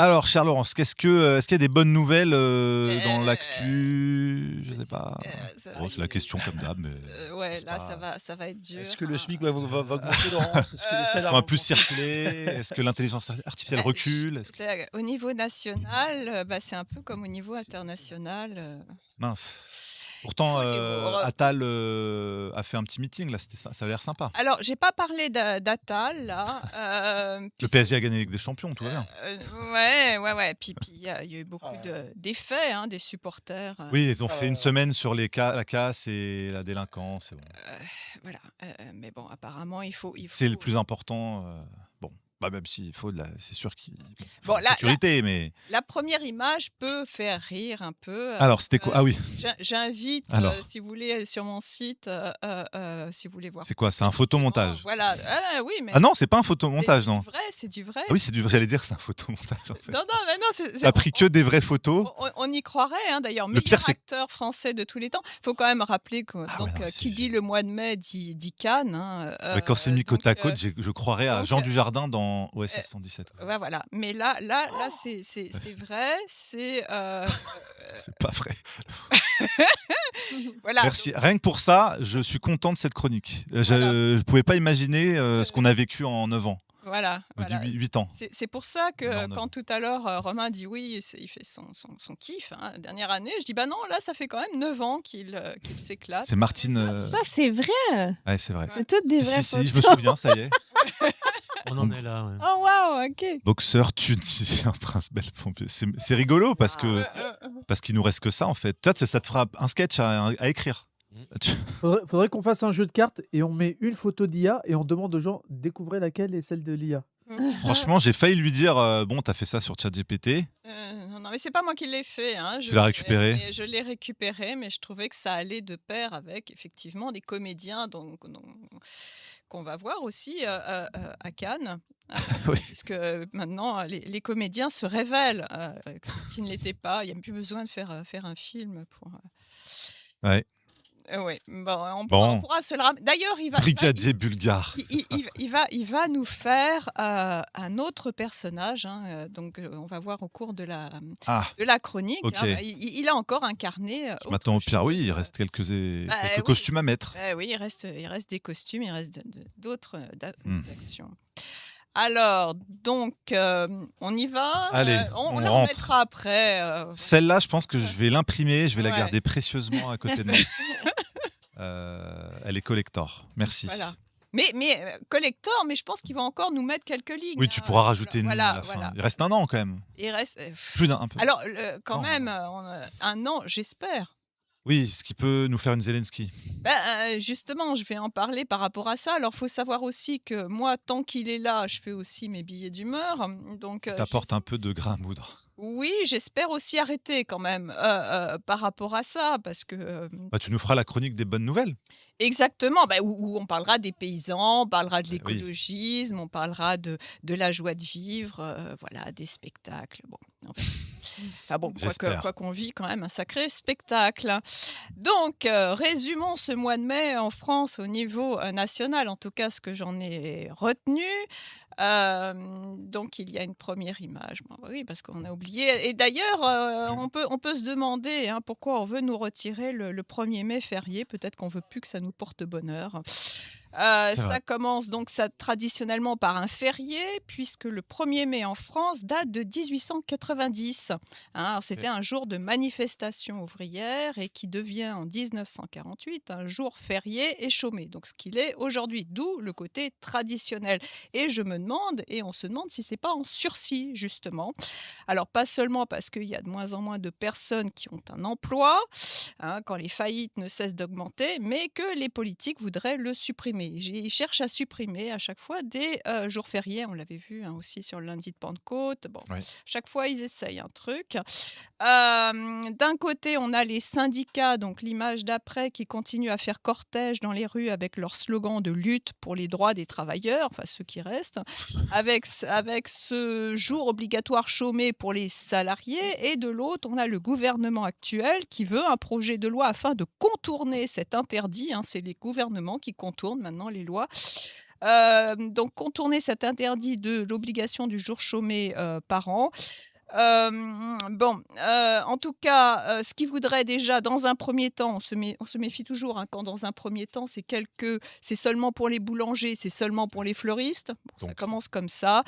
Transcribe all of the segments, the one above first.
Alors, cher Laurence, est-ce qu'il y a des bonnes nouvelles dans Heu, l'actu? Je c'est sais c'est pas. ça Bon, c'est la question comme d'hab, mais je ouais, pense là, pas. ça va être dur, Est-ce que le hein. SMIC va augmenter, Laurence? Est-ce que les Est-ce salaires qu'on va vont plus augmenter? circuler? Est-ce que l'intelligence artificielle J recule? Est-ce que c'est au niveau national, bah, c'est un peu comme au niveau international, mince. il Pourtant, faut des Attal, a fait un petit meeting là, c'était ça avait l'air sympa. alors j'ai pas parlé d'Attal là, Le puisque PSG a gagné la Ligue des champions, tout va bien. ouais, ouais, ouais, puis il y a eu beaucoup d'effets, hein, des supporters, Oui, ils ont fait une Heu, semaine sur la casse et la délinquance et bon. voilà, mais bon apparemment il C'est le faut plus important, bon, bah, même s'il faut de la c'est sûr qu'il faut bon de la sécurité, mais la première image peut faire rire un peu, alors c'était quoi? Ah oui, j'invite, alors, si vous voulez, sur mon site, si vous voulez voir c'est quoi? C'est un précisément, photomontage? voilà. Ah oui, Ah mais non, c'est pas un c'est photomontage, du non? vrai, c'est du vrai. Ah oui, c'est du j'allais dire c'est un photomontage, en fait. Non, non, mais non, Tu as pris que des vraies photos. on y croirait, hein, d'ailleurs, Le pire, meilleur c'est acteur français de tous les temps. Il faut quand même rappeler que ah ouais, donc non, mais c'est qui dit le mois de mai dit Cannes, hein, ouais, quand c'est mis côte donc à côte, je croirais à donc Jean Dujardin dans heu, OSS 117, quoi. ouais, voilà. Mais là, Ouais, c'est vrai, c'est pas vrai. voilà, donc Merci. Rien que pour ça, je suis content de cette chronique. voilà, Je pouvais pas imaginer, ce qu'on heu, a vécu en 9 ans. voilà, On dit voilà. 8 ans. C'est pour ça Non, que 9 quand ans. tout à l'heure, Romain dit: «Oui, il fait son kiff, hein, la dernière année», je dis: «Bah non, là, ça fait quand même 9 ans qu'il s'éclate». C'est Martine, Ça, c'est vrai! ouais, c'est vrai. Ouais. C'est toutes des Si, si, vraies si, je me photos. souviens, ça y est. on en Donc est là, ouais. Oh waouh, OK. boxeur tunisien, prince belge, c'est rigolo Heu, parce qu'il nous reste que ça, en fait. Peut-être que ça te fera un sketch à écrire. Mmh. Tu Faudrait qu'on fasse un jeu de cartes et on met une photo d'IA et on demande aux gens: «Découvrez laquelle est celle de l'IA». franchement, j'ai failli lui dire, «Bon, tu as fait ça sur ChatGPT, non, non, mais c'est pas moi qui l'ai fait, hein, tu l'as récupéré». je l'ai récupéré, mais je trouvais que ça allait de pair avec effectivement des comédiens qu'on va voir aussi, à Cannes, Oui, puisque maintenant les comédiens se révèlent, ce qui ne l'était pas. Il y a plus besoin de faire un film pour, ouais. ouais, bon, on Bon, pourra se le ram d'ailleurs, brigadier bulgare. il va nous faire, un autre personnage, hein, donc on va voir au cours Ah, de la chronique, OK. hein, bah, il a encore incarné, Je autre m'attends au pire. Oui, chose, il reste bah, quelques oui, costumes à mettre. oui, il reste des costumes, il reste d'autres, Mmh. des actions. Alors donc, on y va, Allez, on on la rentre. remettra après, Celle-là, je pense que je vais l'imprimer, je vais la ouais, garder précieusement à côté de moi. Elle est collector. voilà. Merci. Collector, mais je pense qu'il va encore nous mettre quelques lignes, Oui, tu hein, pourras rajouter une ligne à voilà, la fin. voilà. Il reste 1 an quand même. Il reste, Plus d'un un peu. alors quand Non, même, 1 an, j'espère. oui, ce qui peut nous faire une Zelensky. Bah, justement, je vais en parler par rapport à ça. Alors, faut savoir aussi que moi, tant qu'il est là, je fais aussi mes billets d'humeur, donc Il t'apporte un peu de grain à moudre. oui, j'espère aussi arrêter quand même, par rapport à ça parce que, Bah, tu nous feras la chronique des bonnes nouvelles. exactement, bah, où on parlera des paysans, on parlera de Oui, l'écologisme, on parlera de la joie de vivre, voilà, des spectacles, bon, en fait enfin bon, j'espère. quoi qu'on vit quand même un sacré spectacle. Donc, résumons ce mois de mai en France au niveau, national, en tout cas ce que j'en ai retenu. Donc il y a une première image. Bon, bah, oui, parce qu'on a oublié et d'ailleurs, on peut se demander, hein, pourquoi on veut nous retirer le 1er mai férié. Peut-être qu'on veut plus que ça nous porte bonheur. C'est vrai. Ça commence donc ça traditionnellement par un férié puisque le 1er mai en France date de 1890, hein. Alors c'était OK. un jour de manifestation ouvrière et qui devient en 1948 un jour férié et chômé, donc ce qu'il est aujourd'hui, d'où le côté traditionnel et je me demande et on se demande si c'est pas en sursis justement. Alors pas seulement parce qu'il y a de moins en moins de personnes qui ont un emploi, hein, quand les faillites ne cessent d'augmenter, mais que les politiques voudraient le supprimer. Ils cherchent à supprimer à chaque fois des jours fériés, on l'avait vu, hein, aussi sur le lundi de Pentecôte. Bon, Oui. chaque fois ils essayent un truc. D'un côté, on a les syndicats, donc l'image d'après, qui continuent à faire cortège dans les rues avec leur slogan de lutte pour les droits des travailleurs, enfin ceux qui restent, avec ce jour obligatoire chômé pour les salariés et de l'autre, on a le gouvernement actuel qui veut un projet de loi afin de contourner cet interdit, hein. C'est les gouvernements qui contournent maintenant les lois. Donc contourner cet interdit de l'obligation du jour chômé, par an. En tout cas, ce qu'ils voudraient déjà dans un premier temps, on se méfie toujours, hein, quand dans un premier temps c'est seulement pour les boulangers, c'est seulement pour les fleuristes. Bon, ça Donc, commence comme ça.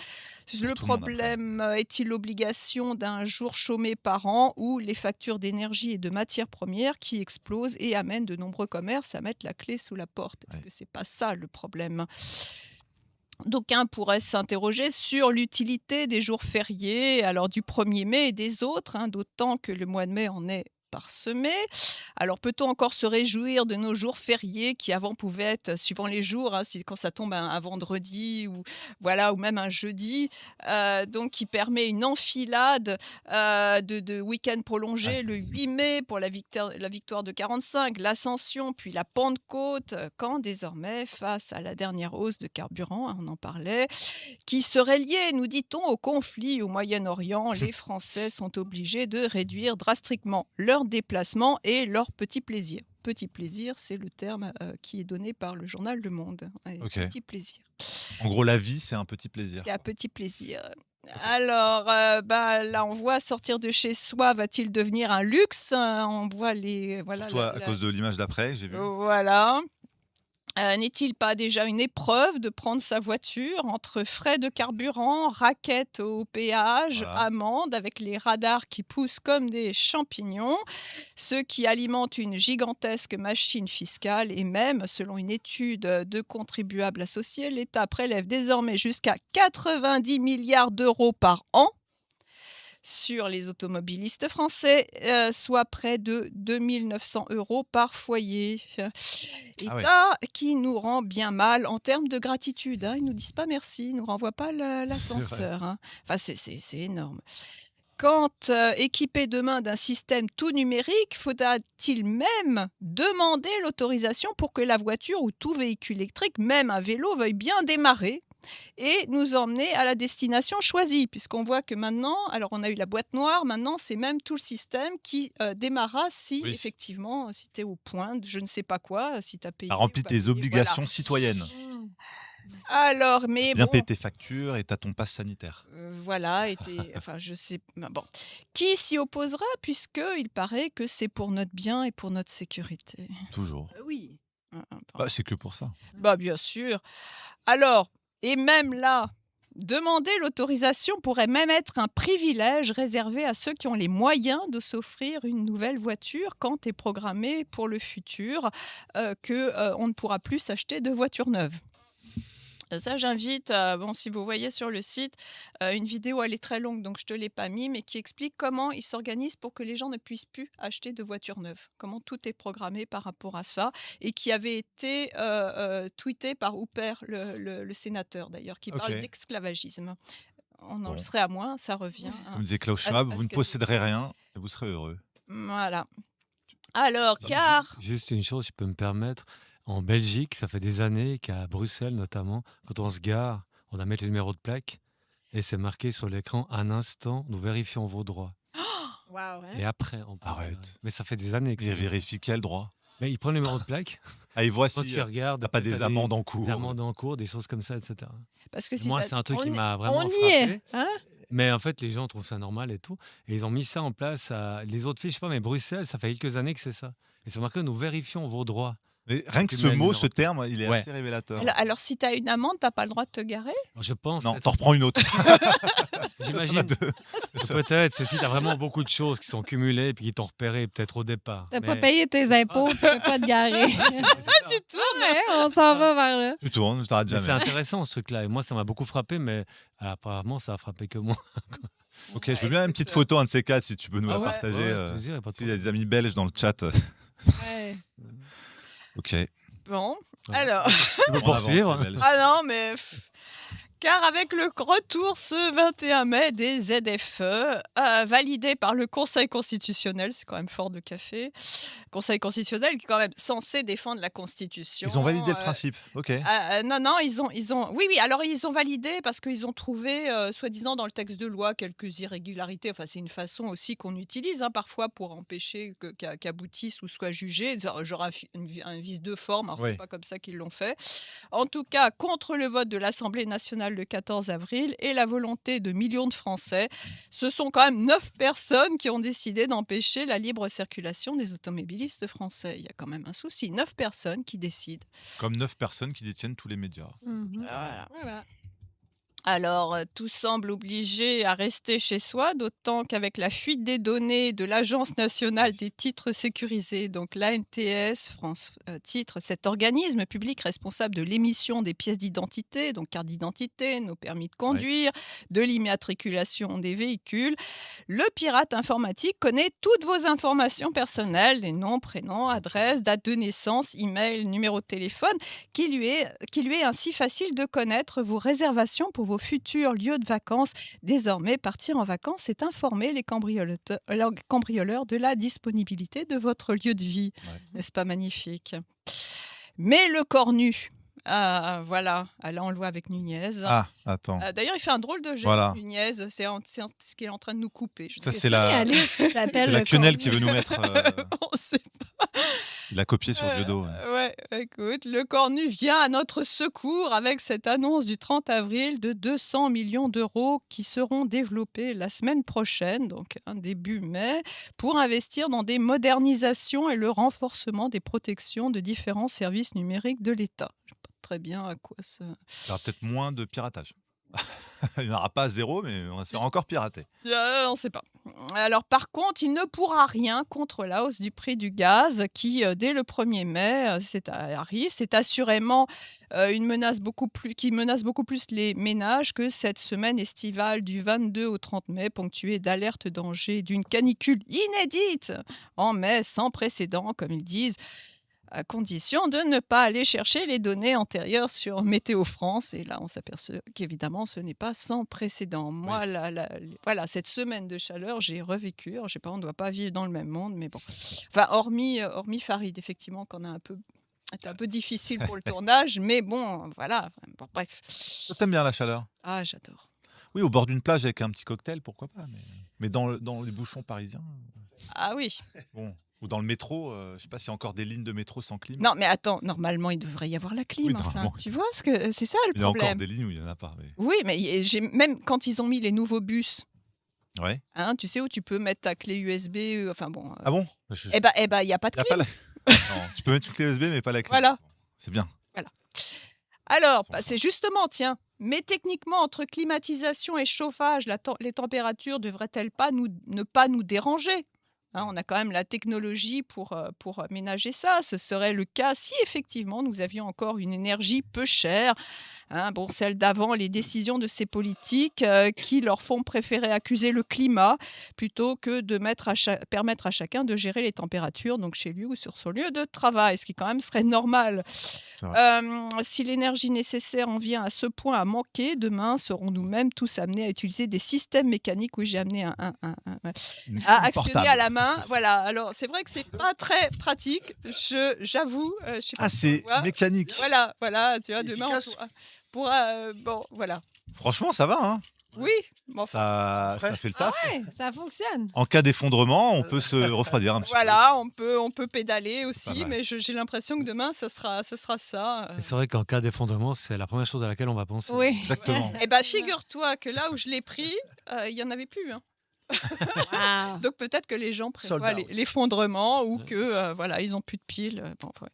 pour Le tout le monde après. problème, est-il l'obligation d'un jour chômé par an ou les factures d'énergie et de matières premières qui explosent et amènent de nombreux commerces à mettre la clé sous la porte? Est-ce Ouais. que c'est pas ça le problème? D'aucuns pourraient s'interroger sur l'utilité des jours fériés, alors du 1er mai et des autres, hein, d'autant que le mois de mai en est parsemé. Alors peut-on encore se réjouir de nos jours fériés qui avant pouvaient être, suivant les jours, hein, quand ça tombe un vendredi ou voilà, ou même un jeudi, donc qui permet une enfilade de week-ends prolongés le 8 mai pour la victoire de 45, l'Ascension, puis la Pentecôte, quand désormais, face à la dernière hausse de carburant, hein, on en parlait, qui serait liée, nous dit-on, au conflit au Moyen-Orient, les Français sont obligés de réduire drastiquement leurs déplacements et leurs petits plaisirs. Petit plaisir, c'est le terme qui est donné par le journal Le Monde. Ok. Petit plaisir. En gros, la vie, c'est un petit plaisir. C'est un petit plaisir. Alors, là, on voit sortir de chez soi va-t-il devenir un luxe? On voit voilà, Surtout à cause de l'image d'après, j'ai vu. voilà. N'est-il pas déjà une épreuve de prendre sa voiture entre frais de carburant, raquettes au péage, Voilà. amendes avec les radars qui poussent comme des champignons, ce qui alimente une gigantesque machine fiscale et même, selon une étude de contribuables associés, l'État prélève désormais jusqu'à 90 milliards d'euros par an sur les automobilistes français, soit près de 2 900 € par foyer. Ah ouais. État qui nous rend bien mal en termes de gratitude, hein. Ils nous disent pas merci, ils nous renvoient pas l'ascenseur, hein. Enfin, c'est énorme. Quand, équipé demain d'un système tout numérique, faudra-t-il même demander l'autorisation pour que la voiture ou tout véhicule électrique, même un vélo, veuille bien démarrer et nous emmener à la destination choisie? Puisqu'on voit que maintenant, alors on a eu la boîte noire, maintenant c'est même tout le système qui démarra si Oui. effectivement, si tu es au point de je ne sais pas quoi, si tu as payé Tu as ou rempli pas tes payé, voilà. obligations citoyennes. Alors, mais Bien bon, payer tes factures et tu as ton pass sanitaire. voilà, enfin je sais, bon. Qui s'y opposera puisqu'il paraît que c'est pour notre bien et pour notre sécurité? Toujours. Oui. Bah, c'est que pour ça. Bah, bien sûr. Alors, et même là, demander l'autorisation pourrait même être un privilège réservé à ceux qui ont les moyens de s'offrir une nouvelle voiture quand est programmé pour le futur on ne pourra plus s'acheter de voiture neuve. Ça, j'invite, si vous voyez sur le site, une vidéo, elle est très longue, donc je ne te l'ai pas mis, mais qui explique comment ils s'organisent pour que les gens ne puissent plus acheter de voitures neuves. Comment tout est programmé par rapport à ça et qui avait été tweeté par Hooper, le sénateur d'ailleurs, qui parle Ok. d'esclavagisme. On en Bon. serait à moins, ça revient. hein, Comme disait Klaus à Schwab, ce vous ne qu'a dit posséderez Hooper. rien et vous serez heureux. Voilà. Alors, Ju- car... Juste une chose, si je peux me permettre. En Belgique, ça fait des années qu'à Bruxelles notamment, quand on se gare, on a mettre le numéro de plaque et c'est marqué sur l'écran un instant, nous vérifions vos droits. Wow. Et après, on passe. Arrête. Mais ça fait des années que Et c'est. vérifie quel droit. Mais il prend le numéro de plaque, Ah, il voit quand si il regarde, t'as pas peut-être des t'as amendes en cours. des amendes en cours, des choses comme ça, etc. Parce que Et si moi, t'as- c'est un truc qui On m'a vraiment On y frappé. est, hein? Mais en fait, les gens trouvent ça normal et tout. Et ils ont mis ça en place. Les autres villes, je sais pas, mais Bruxelles, ça fait quelques années que c'est ça. Et c'est marqué, nous vérifions vos droits. Mais rien que Tu ce mets le mot, numéro ce de- terme, il est Ouais. assez révélateur. alors, si tu as une amende, tu n'as pas le droit de te garer? Alors, je pense, Non, peut-être- t'en reprends une autre. j'imagine T'en as deux. que peut-être, c'est si tu as vraiment beaucoup de choses qui sont cumulées et puis qui t'ont repéré peut-être au départ. T'as Mais- pas payé tes impôts, tu peux pas te garer. Tu tournes. Ouais, on s'en va vers là. Tu tournes, tu t'arrêtes Mais c'est jamais. intéressant ce truc-là. Et moi, ça m'a beaucoup frappé, mais apparemment, ça a frappé que moi. Ok, je veux bien une petite photo, un de ces quatre, si tu peux nous Ah la ouais, partager. ouais, plaisir, y a pas de S'il y a problème. des amis belges dans le chat. Ouais. Ok. Bon, Ouais. alors... Tu peux On poursuivre. avance, les Belges. Ah non, mais... Car avec le retour ce 21 mai des ZFE, validés par le Conseil constitutionnel, c'est quand même fort de café, Conseil constitutionnel qui est quand même censé défendre la Constitution. Ils ont validé le principe. Ok. Non, oui, alors ils ont validé parce qu'ils ont trouvé, soi-disant dans le texte de loi, quelques irrégularités. Enfin, c'est une façon aussi qu'on utilise parfois pour empêcher qu'aboutisse ou soit jugé, genre un vice de forme. Alors, Oui. c'est pas comme ça qu'ils l'ont fait. En tout cas, contre le vote de l'Assemblée nationale national le 14 avril et la volonté de millions de Français. Ce sont quand même 9 personnes qui ont décidé d'empêcher la libre circulation des automobilistes français. Il y a quand même un souci. 9 personnes qui décident. Comme 9 personnes qui détiennent tous les médias. Voilà. Voilà. Alors, tout semble obligé à rester chez soi, d'autant qu'avec la fuite des données de l'Agence nationale des titres sécurisés, donc l'ANTS, France Titres, cet organisme public responsable de l'émission des pièces d'identité, donc carte d'identité, nos permis de conduire, de l'immatriculation des véhicules, le pirate informatique connaît toutes vos informations personnelles, les noms, prénoms, adresses, date de naissance, email, numéro de téléphone, qu'il lui est ainsi facile de connaître vos réservations pour vos futurs lieux de vacances. Désormais, partir en vacances, c'est informer les cambrioleurs de la disponibilité de votre lieu de vie. Ouais. N'est-ce pas magnifique? Mais le cornu, voilà, là on le voit avec Nunez. Ah, attends. D'ailleurs, il fait un drôle de geste, Voilà. Nunez. C'est ce qu'il est en train de nous couper. Je Ça, sais c'est pas. la, Alice qui c'est s'appelle la le quenelle cornu. qui veut nous mettre. On sait Il a copié sur Dieudo. Ouais. écoute, le cornu vient à notre secours avec cette annonce du 30 avril de 200 millions d'euros qui seront développés la semaine prochaine, donc début mai, pour investir dans des modernisations et le renforcement des protections de différents services numériques de l'État. Je ne sais pas très bien à quoi ça... Il y aura peut-être moins de piratage. Il n'y en aura pas zéro, mais on va se faire encore pirater. On ne sait pas. Alors, par contre, il ne pourra rien contre la hausse du prix du gaz qui, dès le 1er mai, arrive. C'est assurément une menace qui menace beaucoup plus les ménages que cette semaine estivale du 22 au 30 mai, ponctuée d'alertes danger d'une canicule inédite en mai, sans précédent, comme ils disent, à condition de ne pas aller chercher les données antérieures sur Météo France. Et là, on s'aperçoit qu'évidemment, ce n'est pas sans précédent. Moi, Oui. voilà, cette semaine de chaleur, j'ai revécu. Alors, je sais pas, on ne doit pas vivre dans le même monde, mais bon. Enfin, hormis Farid, effectivement, qu'on a c'était un peu difficile pour le tournage, mais bon, voilà. Bon, bref. Toi, t'aimes bien la chaleur? Ah, j'adore. Oui, au bord d'une plage avec un petit cocktail, pourquoi pas. Mais dans les bouchons parisiens, Ah oui. bon. Ou dans le métro, je sais pas s'il y a encore des lignes de métro sans clim. Non, mais attends, normalement, il devrait y avoir la clim. Oui, Enfin, normalement. tu vois, c'est ça le Il y a encore problème. des lignes où il n'y en a pas. Mais... Oui, mais même quand ils ont mis les nouveaux bus, Ouais. tu sais, où tu peux mettre ta clé USB, enfin bon. Ah bon? Eh ben, il n'y a pas de Y a clim. pas Non, tu peux mettre une clé USB, mais pas la clé. Voilà. C'est bien. Alors, Sans c'est justement, tiens, mais techniquement, entre climatisation et chauffage, les températures devraient-elles pas ne pas nous déranger? On a quand même la technologie pour ménager ça. Ce serait le cas si effectivement nous avions encore une énergie peu chère. Bon, celle d'avant, les décisions de ces politiques qui leur font préférer accuser le climat plutôt que de permettre à chacun de gérer les températures, donc chez lui ou sur son lieu de travail, ce qui quand même serait normal. C'est vrai. Si l'énergie nécessaire en vient à ce point à manquer, demain serons-nous même tous amenés à utiliser des systèmes mécaniques. Oui, j'ai amené à actionner Portable. à la main. Voilà, alors c'est vrai que c'est pas très pratique, j'avoue. Je sais pas Ah, si c'est on voit. mécanique. Voilà, tu vois, C'est demain efficace. on pourra, bon, voilà. Franchement, ça va. Hein. Oui, bon, Ça fait le taf. Ouais, ça fonctionne. En cas d'effondrement, on peut se refroidir un petit voilà, on peut pédaler pas aussi, mal. mais j'ai l'impression que demain, ça sera ça. Et c'est vrai qu'en cas d'effondrement, c'est la première chose à laquelle on va penser. Oui. peu. Exactement. Eh bien, figure-toi que là où je l'ai pris, il y en avait plus. Wow. Donc peut-être que les gens prévoient Sold out. l'effondrement ou Ouais. que voilà, ils ont plus de piles. Bon, ouais.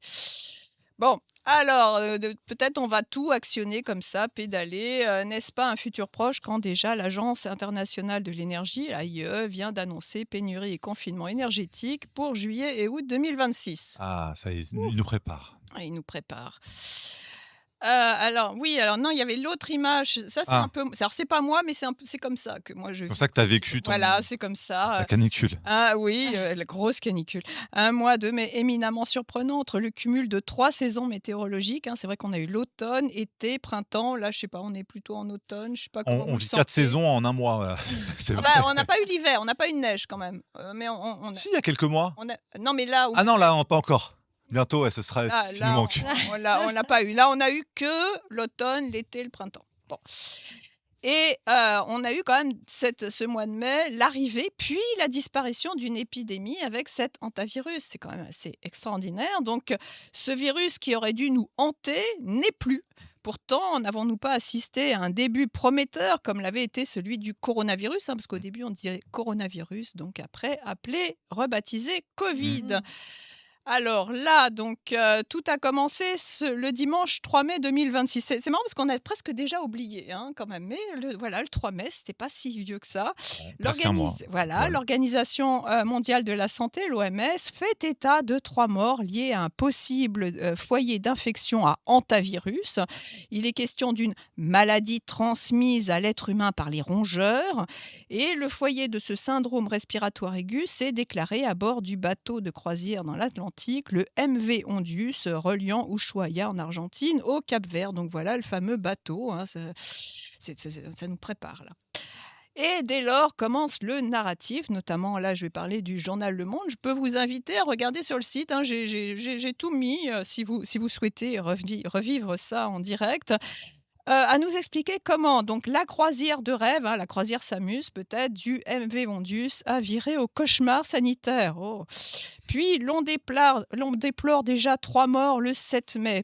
Bon, alors peut-être on va tout actionner comme ça, pédaler. N'est-ce pas un futur proche quand déjà l'Agence internationale de l'énergie, l'AIE, vient d'annoncer pénurie et confinement énergétique pour juillet et août 2026. Ah, ça y est, il nous prépare. Il nous prépare. Alors non, il y avait l'autre image. Ça, c'est Ah. un peu. Alors, c'est pas moi, mais c'est comme ça que moi je. C'est comme ça que tu as vécu Voilà, c'est comme ça. ta canicule. Ah oui, la grosse canicule. Un mois de mai éminemment surprenant entre le cumul de 3 saisons météorologiques. C'est vrai qu'on a eu l'automne, été, printemps. Là, je sais pas, on est plutôt en automne. Je sais pas comment On vous le vit sentez. 4 saisons en un mois. Voilà. C'est Ah vrai. bah, on n'a pas eu l'hiver, on n'a pas eu de neige quand même. Mais on a, Si, il y a quelques mois. non, mais là, Ah non, là, pas encore. Bientôt, ouais, ce sera là, ce qui là, nous manque. on l'a pas eu. Là, on a eu que l'automne, l'été, le printemps. Bon. Et on a eu quand même ce mois de mai l'arrivée, puis la disparition d'une épidémie avec cet hantavirus. C'est quand même assez extraordinaire. Donc, ce virus qui aurait dû nous hanter n'est plus. Pourtant, n'avons-nous pas assisté à un début prometteur comme l'avait été celui du coronavirus, hein, parce qu'au début on disait coronavirus, donc après appelé, rebaptisé Covid. Mmh. Alors là, donc, tout a commencé le dimanche 3 mai 2026. C'est marrant parce qu'on a presque déjà oublié, hein, quand même, mais voilà, le 3 mai, c'était pas si vieux que ça. Ouais, presque un mois. Voilà. L'Organisation mondiale de la santé, l'OMS, fait état de 3 morts liés à un possible foyer d'infection à hantavirus. Il est question d'une maladie transmise à l'être humain par les rongeurs. Et le foyer de ce syndrome respiratoire aigu s'est déclaré à bord du bateau de croisière dans l'Atlantique, le MV Ondius, reliant Ushuaia en Argentine au Cap-Vert. Donc voilà le fameux bateau, hein, ça nous prépare là. Et dès lors commence le narratif, notamment là je vais parler du journal Le Monde. Je peux vous inviter à regarder sur le site, hein, j'ai tout mis si vous souhaitez revivre ça en direct. À nous expliquer comment donc la croisière de rêve, hein, la croisière s'amuse peut-être, du MV Ondius a viré au cauchemar sanitaire. Oh. Puis l'on déplore déjà 3 morts le 7 mai.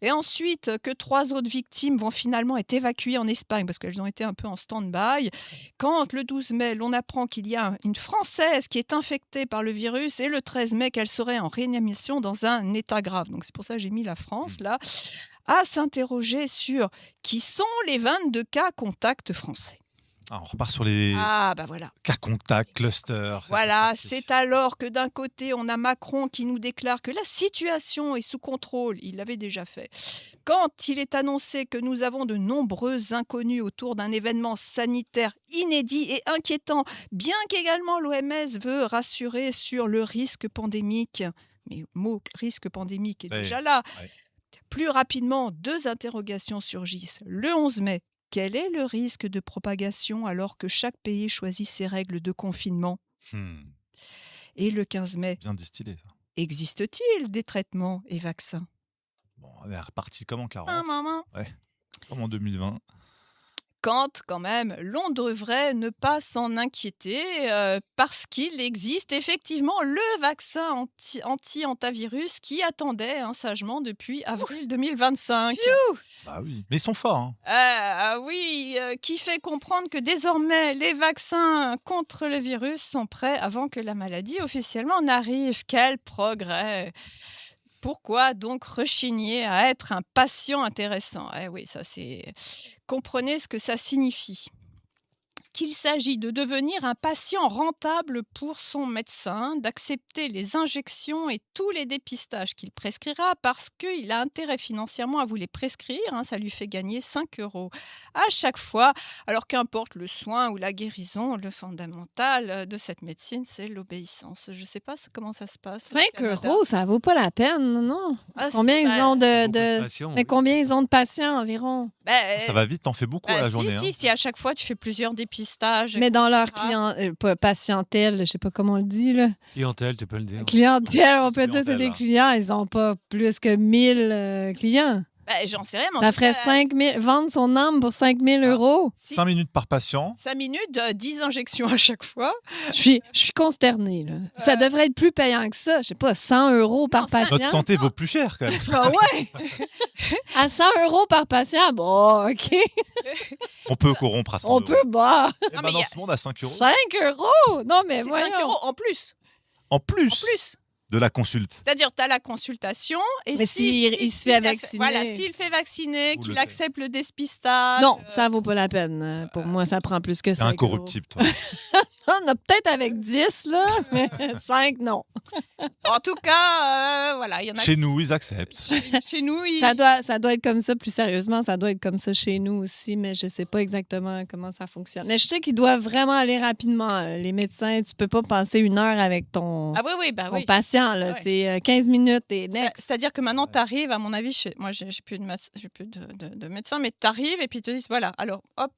Et ensuite que 3 autres victimes vont finalement être évacuées en Espagne parce qu'elles ont été un peu en stand-by. Quand le 12 mai, l'on apprend qu'il y a une Française qui est infectée par le virus et le 13 mai qu'elle serait en réanimation dans un état grave. Donc c'est pour ça que j'ai mis la France là, à s'interroger sur qui sont les 22 cas contacts français. Ah, on repart sur les Ah bah voilà. cas contacts, clusters. Voilà, parti. c'est alors que d'un côté, on a Macron qui nous déclare que la situation est sous contrôle, il l'avait déjà fait. Quand il est annoncé que nous avons de nombreux inconnus autour d'un événement sanitaire inédit et inquiétant, bien qu'également l'OMS veut rassurer sur le risque pandémique, mais le mot risque pandémique est Ouais, déjà là. ouais. Plus rapidement, 2 interrogations surgissent. Le 11 mai, quel est le risque de propagation alors que chaque pays choisit ses règles de confinement? Et le 15 mai, Bien distillé, ça. existe-t-il des traitements et vaccins? Bon, on est reparti comme en 40. Maman. Ouais, comme en 2020. Quand même, l'on devrait ne pas s'en inquiéter parce qu'il existe effectivement le vaccin anti-hantavirus qui attendait sagement depuis avril 2025. Bah oui. Mais ils sont forts, hein. Oui, qui fait comprendre que désormais les vaccins contre le virus sont prêts avant que la maladie officiellement n'arrive. Quel progrès! Pourquoi donc rechigner à être un patient intéressant? Eh oui, ça c'est... Comprenez ce que ça signifie. Qu'il s'agit de devenir un patient rentable pour son médecin, d'accepter les injections et tous les dépistages qu'il prescrira parce qu'il a intérêt financièrement à vous les prescrire, ça lui fait gagner 5 € à chaque fois. Alors qu'importe le soin ou la guérison, le fondamental de cette médecine, c'est l'obéissance. Je ne sais pas comment ça se passe au 5 Canada. €, ça vaut pas la peine, non? Ah, Combien si, ils ont Beaucoup de... patients, Mais oui. combien ils ont de patients environ? Ça va vite, t'en fais beaucoup à la journée. hein. Si à chaque fois tu fais plusieurs dépistages, Mais dans leur etc. patientèle, je sais pas comment on le dit, là. Clientèle, tu peux le dire. Clientèle, on peut dire que c'est Clientèle, des hein. clients, ils ont pas plus que 1000 clients. J'en sais rien, mais en Ça tout ferait cas, 5 000, vendre son âme pour 5 000 €. si- 5 minutes par patient. 5 minutes, 10 injections à chaque fois. Je suis consternée, là. Ça devrait être plus payant que ça. Je sais pas, 100 € par Non, ça- patient. Notre santé vaut plus cher, quand même. Ah ouais! À 100 € par patient, bon, OK. On peut corrompre à 100 On euros. peut, bah, Eh Non, ben, mais dans y a- ce monde, à 5 euros. 5 €? Non, mais C'est 5 voyons. € en plus. En En plus plus. de la consulte. C'est-à-dire, tu as la consultation. Et Mais il se fait vacciner. Voilà, s'il fait vacciner, Vous qu'il le faites. accepte le dépistage. Non, ça vaut pas la peine. Pour moi, ça prend plus que T'es 5 €. incorruptible, toi. On a peut-être avec 10, là, mais 5, non. En tout cas, voilà, il y en a Chez nous, ils acceptent. chez nous. Ça doit être comme ça, plus sérieusement, ça doit être comme ça chez nous aussi, mais je sais pas exactement comment ça fonctionne. Mais je sais qu'ils doivent vraiment aller rapidement. Les médecins, tu peux pas passer 1 heure avec ton, Ah oui, bah ton oui. patient. Là. Ouais. C'est 15 minutes et next. C'est-à-dire que maintenant, tu arrives, à mon avis, moi, j'ai plus de médecin, mais tu arrives et puis ils te disent, voilà, alors, hop,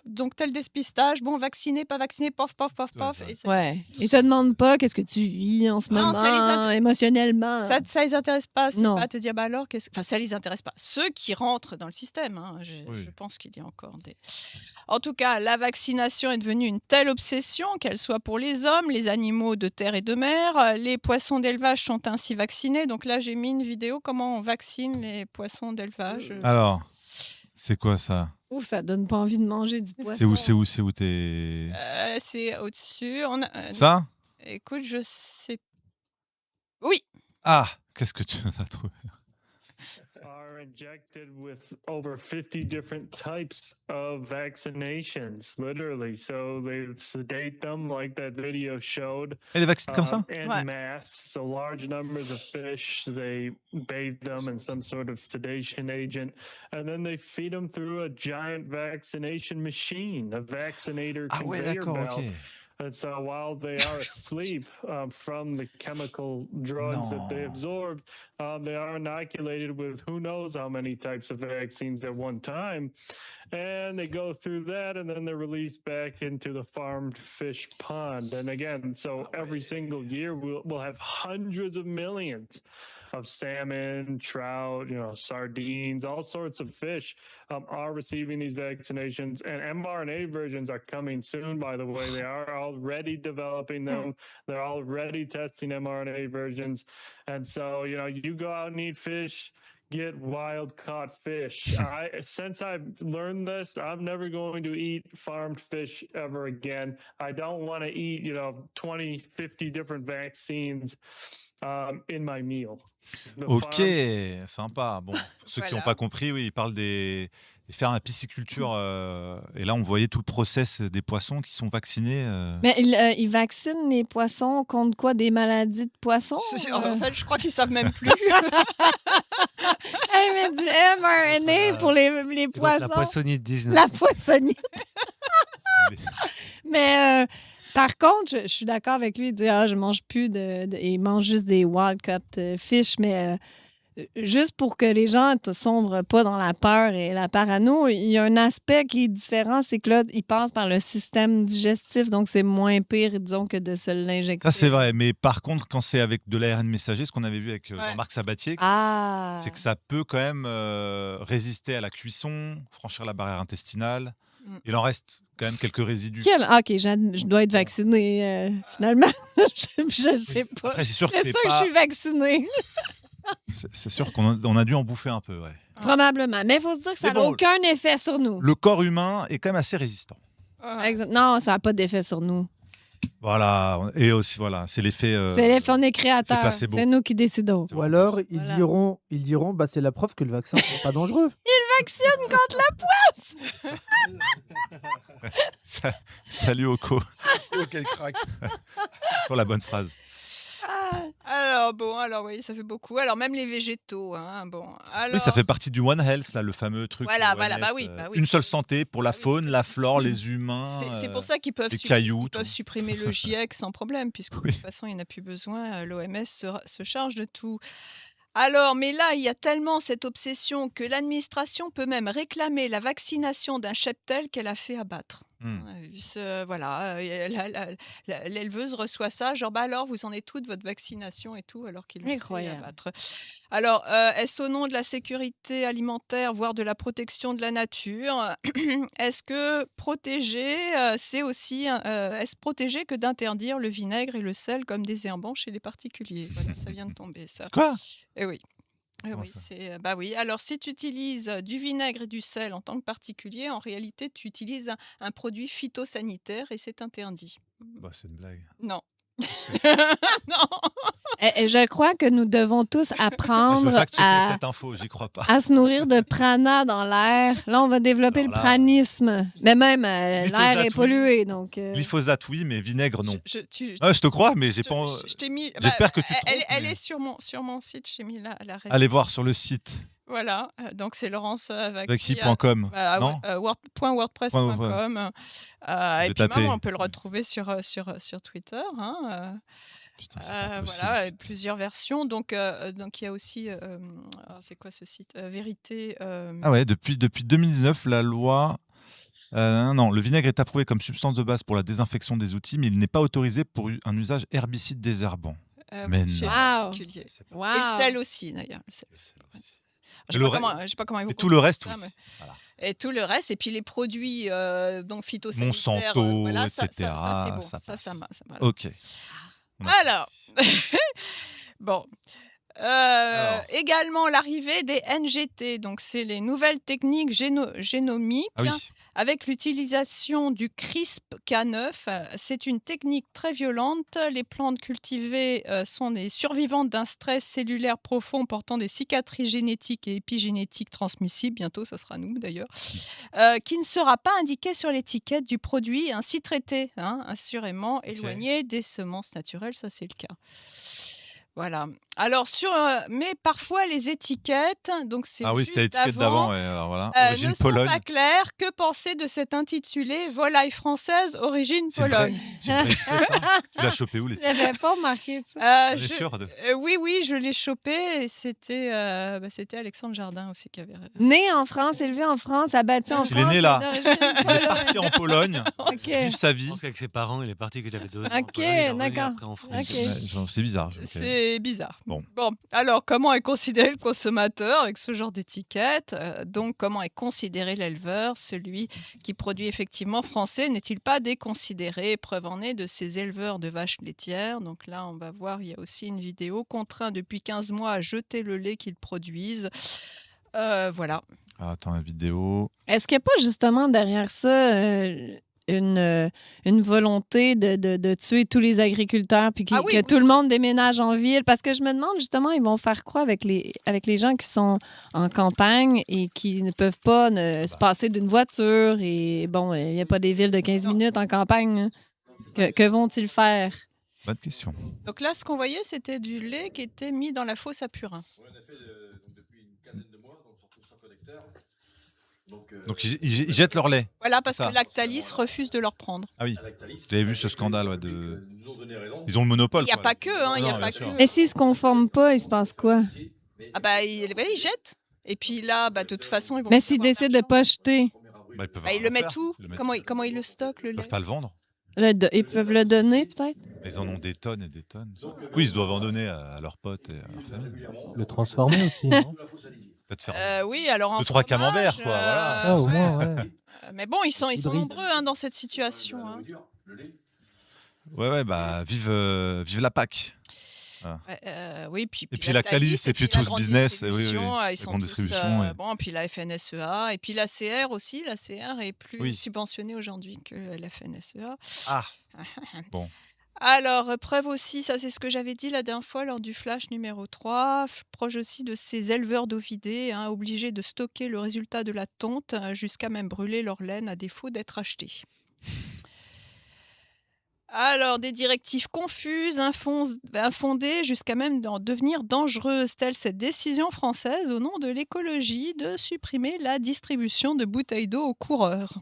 donc tel dépistage, bon, vacciné, pas vacciné, pof, pof, pof, pof. Ouais, Et Ouais. Ils te demandent pas qu'est-ce que tu vis en ce Non, moment, ça les intéresse- émotionnellement. ça les intéresse pas, c'est Non. pas te dire, bah alors, enfin, ça les intéresse pas. Ceux qui rentrent dans le système, Oui. je pense qu'il y a encore des... En tout cas, la vaccination est devenue une telle obsession, qu'elle soit pour les hommes, les animaux de terre et de mer. Les poissons d'élevage sont ainsi vaccinés. Donc là, j'ai mis une vidéo comment on vaccine les poissons d'élevage. Alors, C'est quoi ça? Ouh, ça donne pas envie de manger du C'est où, poisson. t'es... C'est au-dessus. Ça? Écoute, je sais. Oui. Ah, qu'est-ce que tu as trouvé? Are injected with over 50 different types of vaccinations, literally. So they sedate them like that video showed. Et les vaccins comme ça? En Ouais. masse. So large numbers of fish, they bathe them in some sort of sedation agent, and then they feed them through a giant vaccination machine, a vaccinator Ah ouais, conveyor d'accord, belt. ok. And so while they are asleep from the chemical drugs that they Non. absorbed, they are inoculated with who knows how many types of vaccines at one time. And they go through that, and then they're released back into the farmed fish pond. And again, so every single year we'll have hundreds of millions of salmon, trout, sardines, all sorts of fish are receiving these vaccinations. And mRNA versions are coming soon, by the way. They are already developing them. They're already testing mRNA versions. And so, you go out and eat fish, get wild caught fish. Since I've learned this, I'm never going to eat farmed fish ever again. I don't want to eat, 20, 50 different vaccines in my meal. The Ok, farm- sympa. Bon, pour ceux qui n'ont Voilà. pas compris, oui, il parle des fermes à pisciculture. Et là, on voyait tout le process des poissons qui sont vaccinés. Mais ils vaccinent les poissons contre quoi? Des maladies de poissons? En fait, je crois qu'ils savent même plus. Hey, mais du mRNA pour les C'est donc poissons. la poissonite 19. La poissonnière. Mais par contre, je suis d'accord avec lui. Il dit je mange plus il mange juste des wild caught fish. Mais juste pour que les gens ne sombrent pas dans la peur et la parano, il y a un aspect qui est différent. C'est que là, ils passent par le système digestif. Donc, c'est moins pire, disons, que de se l'injecter. Ça, c'est vrai. Mais par contre, quand c'est avec de l'ARN messager, ce qu'on avait vu avec Ouais. Jean-Marc Sabatier, Ah! c'est que ça peut quand même résister à la cuisson, franchir la barrière intestinale. Il en reste quand même quelques résidus. OK, je dois être vaccinée, finalement. je sais pas. Après, c'est sûr que C'est c'est sûr que je pas... suis vaccinée. C'est sûr qu'on a dû en bouffer un peu, ouais. Probablement. Mais il faut se dire que ça Mais n'a bon, aucun effet sur nous. Le corps humain est quand même assez résistant. Non, ça n'a pas d'effet sur nous. Voilà. Et aussi, voilà, c'est l'effet... C'est l'effet, on est créateur. placebo. C'est nous qui décidons. Ou alors, ils Voilà. diront bah, c'est la preuve que le vaccin n'est pas dangereux. Vaccine contre la Salut Oko. Oh, quel crack. Sur la bonne phrase. Alors oui, ça fait beaucoup. Alors même les végétaux, hein, bon. Alors, Oui, ça fait partie du One Health, là, le fameux truc. Voilà, OMS, voilà, bah oui. Une seule santé pour la Bah oui, faune, c'est- la flore, les humains. C'est pour ça qu'ils peuvent, les cailloux, ils peuvent tout. supprimer le GIEC sans problème, puisque Oui. de toute façon, il n'y en a plus besoin. L'OMS se charge de tout. Alors, mais là, il y a tellement cette obsession que l'administration peut même réclamer la vaccination d'un cheptel qu'elle a fait abattre. Hmm. Voilà, l'éleveuse reçoit ça, genre bah alors vous en êtes toute votre vaccination et tout, alors qu'il le fait Incroyable. abattre. Alors, est-ce au nom de la sécurité alimentaire, voire de la protection de la nature? Est-ce que protéger, c'est aussi, est-ce protéger que d'interdire le vinaigre et le sel comme désherbants chez les particuliers? Voilà, ça vient de tomber ça. Quoi? Eh oui. Comment Oui, ça? bah oui. Alors, si tu utilises du vinaigre et du sel en tant que particulier, en réalité, tu utilises un produit phytosanitaire et c'est interdit. Bah, c'est une blague. Non. Non. Et je crois que nous devons tous Je veux apprendre fact-checker à, cette info, j'y crois pas. à se nourrir de prana dans l'air. Là, on va développer Alors le là, pranisme. Mais même, l'air glyphosate, est oui. pollué. Donc, Glyphosate, oui, mais vinaigre, non. Je Ah, je te crois, mais j'ai pas. je t'ai mis. J'espère que tu te elle, trompes, elle mais- est sur mon site. J'ai mis la référence. Allez voir sur le site Voilà. Donc, c'est Laurence Vaxi. vaxi.com. Non .wordpress.com. vais Et puis, taper. on peut le retrouver sur Twitter. Hein, Putain, c'est pas possible. voilà, plusieurs versions. Donc, il y a aussi. C'est quoi ce site? Vérité. Ah ouais, depuis 2019, la loi. Non, le vinaigre est approuvé comme substance de base pour la désinfection des outils, mais il n'est pas autorisé pour un usage herbicide désherbant. Mais chez les non. Wow. particuliers. C'est pas- Et wow. le sel aussi, d'ailleurs. Le sel. le sel aussi. Je le sais pas comment ils vont Et tout le contrôler reste, ça, oui. mais- Voilà. Et tout le reste, et puis les produits donc phytosanitaires. Monsanto, voilà, etc., Ça, c'est bon. ça passe. Ça, voilà. Ok. On a Alors, bon. Également l'arrivée des NGT, donc c'est les nouvelles techniques génomiques. Ah oui. Avec l'utilisation du CRISPR-Cas9, c'est une technique très violente. Les plantes cultivées sont des survivantes d'un stress cellulaire profond portant des cicatrices génétiques et épigénétiques transmissibles, bientôt ça sera nous d'ailleurs, qui ne sera pas indiqué sur l'étiquette du produit ainsi traité, assurément éloigné des semences naturelles, ça c'est le cas. Voilà. Alors mais parfois les étiquettes, donc c'est Ah oui, c'est juste l'étiquette avant, d'avant. Alors voilà. ne Origine sont Pologne. pas claires. Que penser de cet intitulé Volaille française, origine C'est vrai. Pologne? C'est une vraie étiquette, ça. Tu l'as chopé où l'étiquette? J'avais pas remarqué ça. On est sûr de... Oui, je l'ai chopé et c'était Alexandre Jardin aussi qui avait. Né en France, élevé en France, abattu en Il France. est né là. d'origine Il est polonaise. parti en Pologne, Ok. vivre sa Je vie. pense qu'avec ses parents, il est parti quand il avait 2 ans. en Ok, Pologne, il est revenu d'accord. après en France. Ok. Ouais, c'est bizarre. Ok. C'est bizarre. Bon. Alors comment est considéré le consommateur avec ce genre d'étiquette? Donc comment est considéré l'éleveur, celui qui produit effectivement français? N'est-il pas déconsidéré? Preuve en est de ces éleveurs de vaches laitières. Donc là, on va voir, il y a aussi une vidéo, contraint depuis 15 mois à jeter le lait qu'ils produisent. Voilà. Ah, attends, la vidéo. Est-ce qu'il n'y a pas justement derrière ça une volonté de tuer tous les agriculteurs puis Ah oui, que oui. tout le monde déménage en ville? Parce que je me demande justement, ils vont faire quoi avec les gens qui sont en campagne et qui ne peuvent pas se passer d'une voiture et bon, il n'y a pas des villes de 15 minutes en campagne. Hein. Que vont-ils faire? Bonne question. Donc là, ce qu'on voyait, c'était du lait qui était mis dans la fosse à purin. Oui, en effet, depuis une quinzaine de mois, donc on retrouve sans connecteur. Donc ils jettent leur lait. Voilà, parce Ça. que Lactalis refuse de leur prendre. Ah oui. à Lactalis, Vous avez vu ce scandale depuis de... que nous ont donné raison. Ils ont le monopole. Il n'y a quoi. pas que, il n'y a Non, pas bien sûr. que. Mais s'ils ne se conforment pas, il se passe quoi? Ah bah, ils jettent. Et puis là, de toute façon, ils vont. Mais s'ils avoir décident de ne d'argent. pas jeter, Bah, ils peuvent Ils rien le mettent faire. où? Ils le mettent- Comment ils le stockent, le Ils lait? peuvent pas le vendre. ils peuvent le donner peut-être? Ils en ont des tonnes et des tonnes. Oui, ils doivent en donner à leurs potes et à leur famille. Le transformer aussi, non? Peut-être faire Oui, alors en 2-3 camemberts, quoi. fromage, Voilà. Ça, au moins, ouais. Mais bon, ils sont Poudrerie. nombreux dans cette situation. Hein. Ouais, bah vive la PAC. Oui, puis Et puis Lactalis, et puis la tout ce grande business, oui, distribution, la ils sont grande tous, distribution, ouais. bon, puis la FNSEA, et puis la CR aussi. La CR est plus Oui. subventionnée aujourd'hui que la FNSEA. Ah, bon. Alors, preuve aussi, ça c'est ce que j'avais dit la dernière fois lors du flash numéro 3, proche aussi de ces éleveurs d'ovidés, obligés de stocker le résultat de la tonte jusqu'à même brûler leur laine à défaut d'être achetés. Alors, des directives confuses, infondées, jusqu'à même en devenir dangereuses, telle cette décision française au nom de l'écologie de supprimer la distribution de bouteilles d'eau aux coureurs.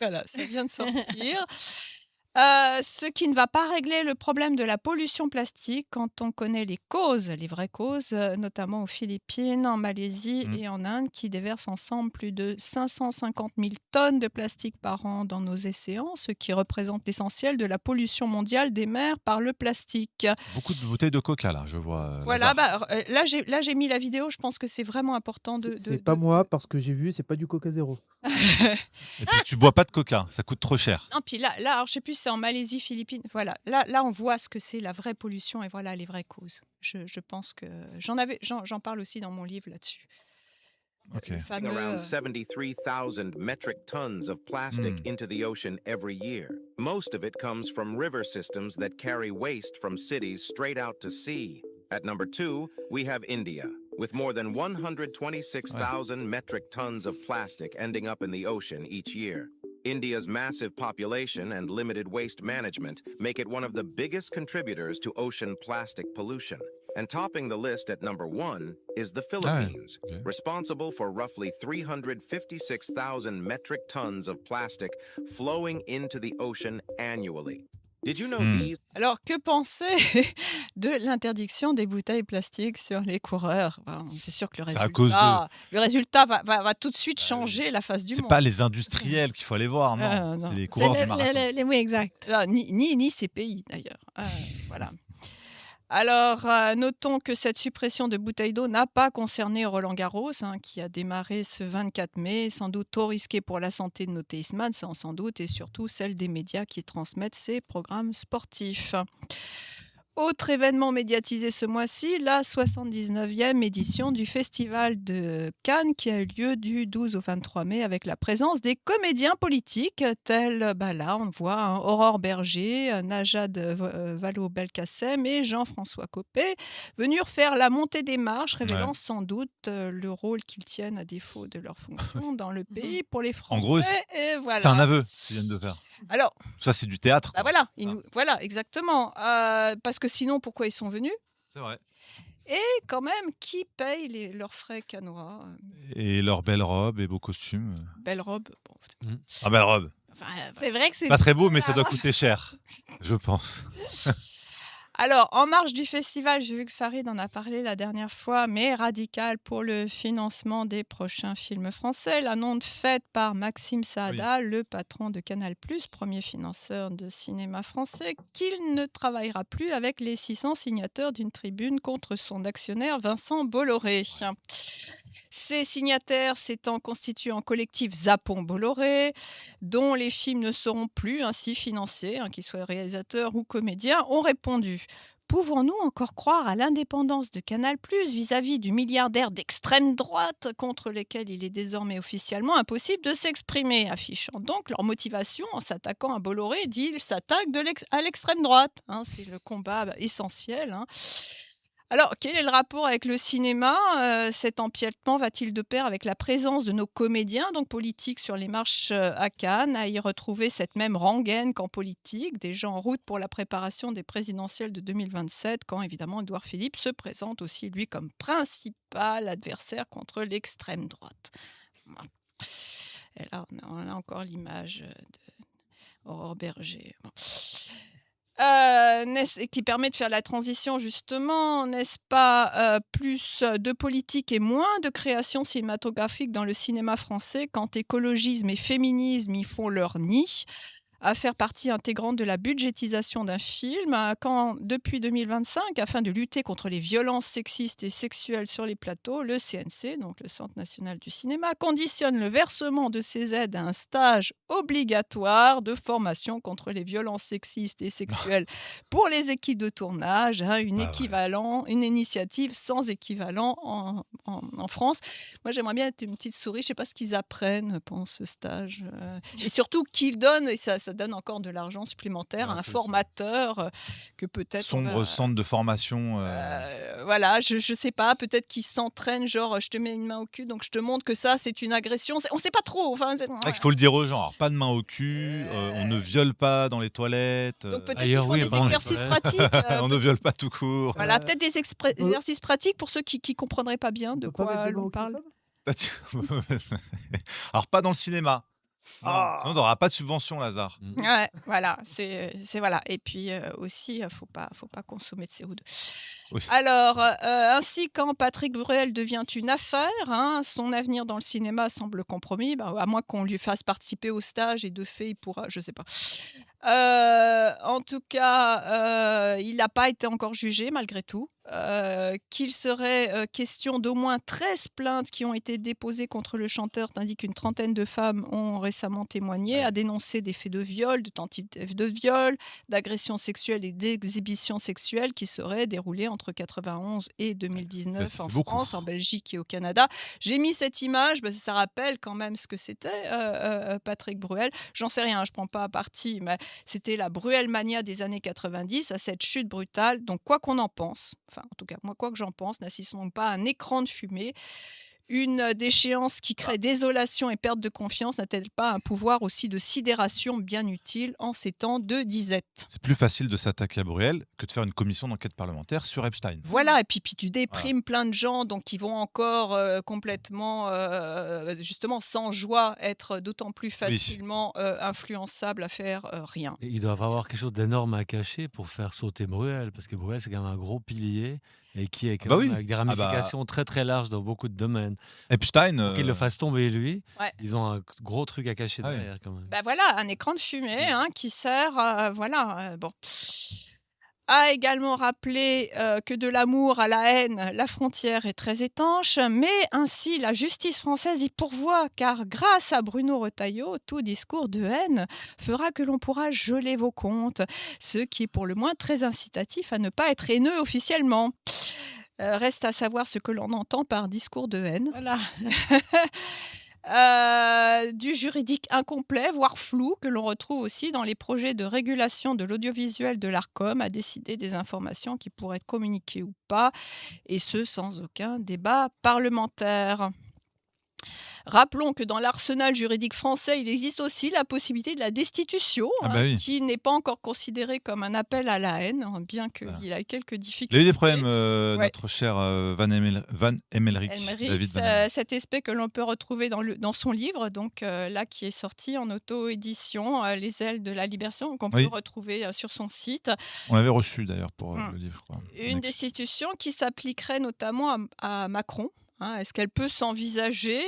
Voilà, ça vient de sortir. Ce qui ne va pas régler le problème de la pollution plastique quand on connaît les causes, les vraies causes, notamment aux Philippines, en Malaisie et en Inde, qui déversent ensemble plus de 550 000 tonnes de plastique par an dans nos océans, ce qui représente l'essentiel de la pollution mondiale des mers par le plastique. Beaucoup de bouteilles de coca, là, je vois. Voilà, Lazare. là j'ai mis la vidéo, je pense que c'est vraiment important de... C'est pas moi, parce que j'ai vu, c'est pas du Coca Zéro. Et puis tu bois pas de coca, ça coûte trop cher. Non, puis là alors, je sais plus, c'est en Malaisie, Philippines. Voilà, là, on voit ce que c'est la vraie pollution et voilà les vraies causes. Je pense que j'en parle aussi dans mon livre là-dessus. Ok. Le fameux, Around 73,000 metric tons of plastic into the ocean every year. Most of it comes from river systems that carry waste from cities straight out to sea. At number 2, we have India, with more than 126,000 metric tons of plastic ending up in the ocean each year. India's massive population and limited waste management make it one of the biggest contributors to ocean plastic pollution. And topping the list at number 1 is the Philippines, okay. responsible for roughly 356,000 metric tons of plastic flowing into the ocean annually. Did you know these? Alors, que penser de l'interdiction des bouteilles plastiques sur les coureurs? C'est sûr que C'est à cause le résultat va tout de suite changer la face du C'est monde. pas les industriels qu'il faut aller voir, non. Non. C'est les C'est coureurs du marathon. oui, exact. Ni ces pays, d'ailleurs. Voilà. Alors, notons que cette suppression de bouteilles d'eau n'a pas concerné Roland-Garros, qui a démarré ce 24 mai, sans doute trop risqué pour la santé de nos tennisman, ça on s'en doute, et surtout celle des médias qui transmettent ces programmes sportifs. Autre événement médiatisé ce mois-ci, la 79e édition du Festival de Cannes qui a eu lieu du 12 au 23 mai avec la présence des comédiens politiques tels, là on voit Aurore Berger, Najat Vallaud-Belkacem et Jean-François Copé venus faire la montée des marches, révélant sans doute le rôle qu'ils tiennent à défaut de leur fonction dans le pays pour les Français. En gros, et voilà. c'est un aveu qu'ils viennent de faire. Alors, ça, c'est du théâtre. bah voilà, voilà, exactement. Parce que sinon, pourquoi ils sont venus? C'est vrai. Et quand même, qui paye leurs frais cannois? Et leurs belles robes et beaux costumes. Belle robe. Bon, Ah, belle robe. enfin, C'est vrai que c'est Pas très beau, mais ça doit coûter cher, je pense. Alors, en marge du festival, j'ai vu que Farid en a parlé la dernière fois, mais radical pour le financement des prochains films français. L'annonce faite par Maxime Saada, le patron de Canal+, premier financeur de cinéma français, qu'il ne travaillera plus avec les 600 signataires d'une tribune contre son actionnaire Vincent Bolloré. Ces signataires s'étant constitués en collectif Zapon-Bolloré, dont les films ne seront plus ainsi financés, qu'ils soient réalisateurs ou comédiens, ont répondu: pouvons-nous encore croire à l'indépendance de Canal+ vis-à-vis du milliardaire d'extrême droite contre lequel il est désormais officiellement impossible de s'exprimer, affichant donc leur motivation en s'attaquant à Bolloré, dit ils s'attaquent à l'extrême droite. C'est le combat essentiel. Alors, quel est le rapport avec le cinéma? Cet empiètement va-t-il de pair avec la présence de nos comédiens, donc politiques, sur les marches à Cannes, à y retrouver cette même rengaine qu'en politique, déjà en route pour la préparation des présidentielles de 2027, quand évidemment Édouard Philippe se présente aussi, lui, comme principal adversaire contre l'extrême droite. Et là, on a encore l'image d'Aurore Berger. Qui permet de faire la transition justement, n'est-ce pas, plus de politique et moins de création cinématographique dans le cinéma français quand écologisme et féminisme y font leur nid, à faire partie intégrante de la budgétisation d'un film, quand depuis 2025, afin de lutter contre les violences sexistes et sexuelles sur les plateaux, le CNC, donc le Centre national du cinéma, conditionne le versement de ces aides à un stage obligatoire de formation contre les violences sexistes et sexuelles pour les équipes de tournage, une initiative sans équivalent en France. Moi, j'aimerais bien être une petite souris, je ne sais pas ce qu'ils apprennent pendant ce stage, et surtout qu'ils donnent, et ça donne encore de l'argent supplémentaire à un formateur que peut-être... Sombre centre de formation. Voilà, je sais pas, peut-être qu'ils s'entraînent, genre je te mets une main au cul, donc je te montre que ça c'est une agression. On sait pas trop. Enfin, c'est vrai qu'il faut le dire aux gens. Alors, pas de main au cul, on ne viole pas dans les toilettes. Donc peut-être qu'ils font des exercices pratiques. On ne viole pas tout court. Voilà, peut-être des exercices pratiques pour ceux qui comprendraient pas bien de quoi l'on parle. Alors pas dans le cinéma. Sinon, on n'aura pas de subvention, Lazare. Ouais, voilà, c'est voilà. Et puis aussi, faut pas consommer de CO2. Oui. Alors, ainsi, quand Patrick Bruel devient une affaire, son avenir dans le cinéma semble compromis, à moins qu'on lui fasse participer au stage et de fait, il pourra, je sais pas. En tout cas, il n'a pas été encore jugé malgré tout. Qu'il serait question d'au moins 13 plaintes qui ont été déposées contre le chanteur, tandis qu'une trentaine de femmes ont récemment témoigné, à dénoncer des faits de viol, de tentatives de viol, d'agressions sexuelles et d'exhibitions sexuelles qui seraient déroulées entre 91 et 2019 en France, en Belgique et au Canada. J'ai mis cette image parce que ça rappelle quand même ce que c'était Patrick Bruel. J'en sais rien, je ne prends pas à partie, mais c'était la Bruelmania des années 90, à cette chute brutale. Donc quoi qu'on en pense, enfin en tout cas moi quoi que j'en pense, n'assistons pas à un écran de fumée. Une déchéance qui crée désolation et perte de confiance n'a-t-elle pas un pouvoir aussi de sidération bien utile en ces temps de disette? C'est plus facile de s'attaquer à Bruel que de faire une commission d'enquête parlementaire sur Epstein. Voilà, et puis tu déprimes plein de gens donc qui vont encore complètement, justement sans joie, être d'autant plus facilement influençables à faire rien. Et ils doivent avoir quelque chose d'énorme à cacher pour faire sauter Bruel, parce que Bruel, c'est quand même un gros pilier et qui est quand même avec des ramifications très très larges dans beaucoup de domaines. Epstein, pour qu'il le fasse tomber lui, Ouais. ils ont un gros truc à cacher derrière quand même. Voilà, un écran de fumée qui sert, bon. a également rappelé que de l'amour à la haine, la frontière est très étanche, mais ainsi la justice française y pourvoit, car grâce à Bruno Retailleau, tout discours de haine fera que l'on pourra geler vos comptes, ce qui est pour le moins très incitatif à ne pas être haineux officiellement. Reste à savoir ce que l'on entend par discours de haine. Voilà. Du juridique incomplet, voire flou, que l'on retrouve aussi dans les projets de régulation de l'audiovisuel de l'Arcom, à décider des informations qui pourraient être communiquées ou pas, et ce sans aucun débat parlementaire. Rappelons que dans l'arsenal juridique français, il existe aussi la possibilité de la destitution, oui. qui n'est pas encore considérée comme un appel à la haine, bien qu'il Voilà. y ait quelques Il difficultés. a eu des problèmes, Ouais. notre cher Van Emmelrich, Elmerich, David Van Emmelrich. cet aspect que l'on peut retrouver dans son livre, donc là qui est sorti en auto-édition, Les ailes de la libération, qu'on Oui. peut retrouver sur son site. On l'avait reçu d'ailleurs pour Mm. le livre, je crois. Une Next. destitution qui s'appliquerait notamment à Macron. Est-ce qu'elle peut s'envisager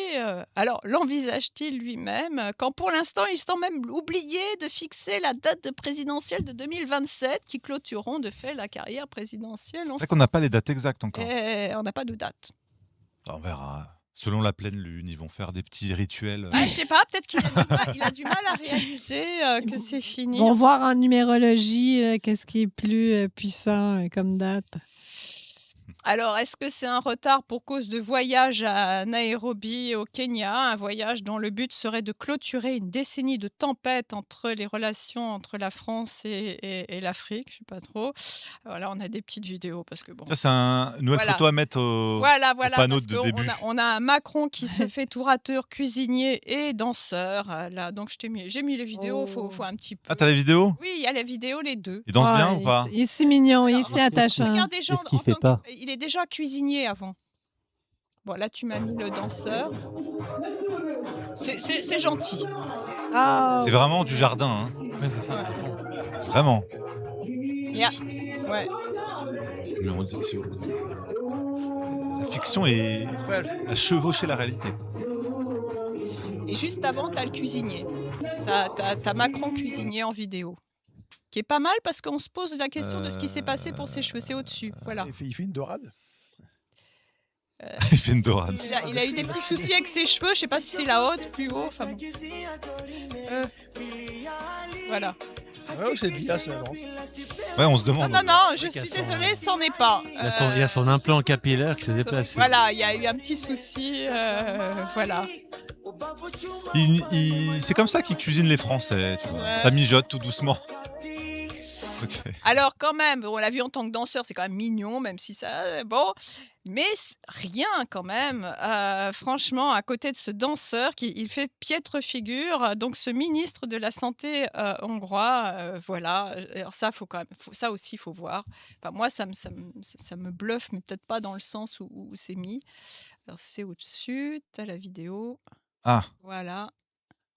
Alors, l'envisage-t-il lui-même quand pour l'instant, il semble même oublier de fixer la date de présidentielle de 2027 qui clôtureront de fait la carrière présidentielle en C'est vrai qu'on n'a pas France. les dates exactes encore. Et on n'a pas de date. On verra. Selon la pleine lune, ils vont faire des petits rituels. Je sais pas, peut-être qu'il il a du mal à réaliser que c'est fini. Ils vont voir en numérologie qu'est-ce qui est plus puissant comme date. Alors, est-ce que c'est un retard pour cause de voyage à Nairobi au Kenya, un voyage dont le but serait de clôturer une décennie de tempête entre les relations entre la France et l'Afrique, je sais pas trop. Voilà, on a des petites vidéos parce que bon. Ça, c'est une nouvelle Voilà. photo à mettre au Voilà, panneau parce de qu'on début. on a un Macron qui se fait tourateur, cuisinier et danseur. Là, donc j'ai mis les vidéos, faut un petit peu. Ah, t'as la vidéo? Oui, il y a la vidéo, les deux. Il danse Ouais, bien ou pas? Il est si mignon, il est Alors, si attachant. Regarde des gens Qu'est-ce qu'il en fait tant que- pas? Il est déjà cuisinier avant. Bon, là, tu m'as mis le danseur. C'est gentil. Ah, C'est vraiment du jardin, hein. Ouais, c'est ça. à fond. Vraiment. Ouais. Mais on dit la fiction est à chevaucher la réalité. Et juste avant, t'as le cuisinier. T'as Macron cuisinier en vidéo. Qui est pas mal parce qu'on se pose la question de ce qui s'est passé pour ses cheveux. C'est au-dessus. Voilà. Il fait une dorade. Il fait une dorade. Il a eu des petits soucis avec ses cheveux. Je sais pas si c'est la haute, plus haut. Enfin bon. Voilà. Ouais, c'est bien, ça avance. Ouais, on se Non, demande. non, non, je qu'il y a suis son- désolée, c'en est pas. Il y a son implant capillaire qui s'est déplacé. Voilà, il y a eu un petit souci. Voilà. C'est comme ça qu'ils cuisinent les Français. Tu vois. Ouais. Ça mijote tout doucement. Ok. Alors quand même, on l'a vu en tant que danseur, c'est quand même mignon, même si ça... Bon, mais rien quand même. Franchement, à côté de ce danseur, il fait piètre figure. Donc ce ministre de la Santé hongrois, voilà. Alors ça, ça aussi, il faut voir. Enfin, moi, ça me bluffe, mais peut-être pas dans le sens où c'est mis. Alors c'est au-dessus, t'as la vidéo. Ah, Voilà.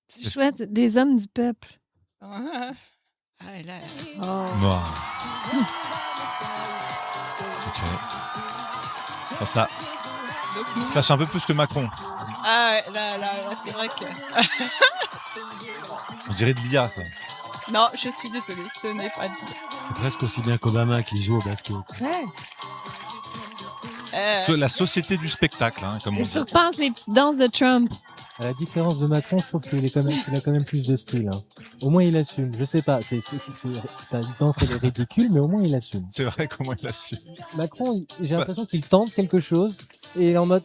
c'est chouette, des hommes du peuple. Ah, et là, Oh. bon. Ok. Bon, ça, donc, il se lâche un peu plus que Macron. Ah, ouais, là, c'est vrai que... On dirait de l'IA, ça. Non, je suis désolée, ce n'est pas dit. C'est presque aussi bien qu'Obama qui joue au basket. Ouais. La société du spectacle, hein, comme on Et dit. surpense les petites danses de Trump. À la différence de Macron, je trouve qu'il a quand même plus de style. Hein. Au moins, il assume. Je sais pas, sa danse, elle est ridicule, mais au moins, il assume. C'est vrai comment il a su. Macron, j'ai l'impression qu'il tente quelque chose et il est en mode.